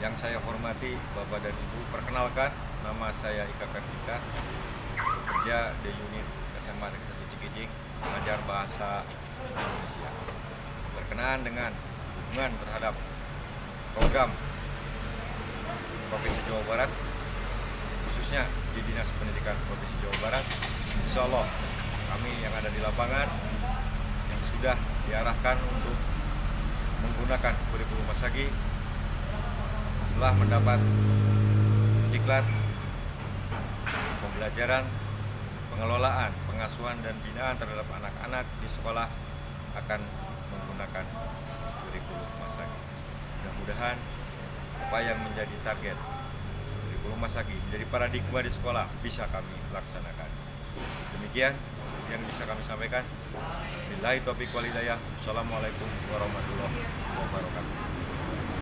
Yang saya hormati Bapak dan Ibu, perkenalkan, nama saya Ika Kartika, bekerja di unit SMA Negeri 1 Cikijing, mengajar bahasa Indonesia. Berkenaan dengan dukungan terhadap program Provinsi Jawa Barat, khususnya di Dinas Pendidikan Provinsi Jawa Barat, insya Allah kami yang ada di lapangan yang sudah diarahkan untuk menggunakan kurikulum Masagi setelah mendapat diklat pembelajaran, pengelolaan, pengasuhan dan binaan terhadap anak-anak di sekolah akan menggunakan kurikulum Masagi. Mudah-mudahan apa yang menjadi target kurikulum Masagi menjadi paradigma di sekolah bisa kami laksanakan. Demikian yang bisa kami sampaikan. Billahi taufiq wal hidayah. Assalamualaikum warahmatullahi wabarakatuh.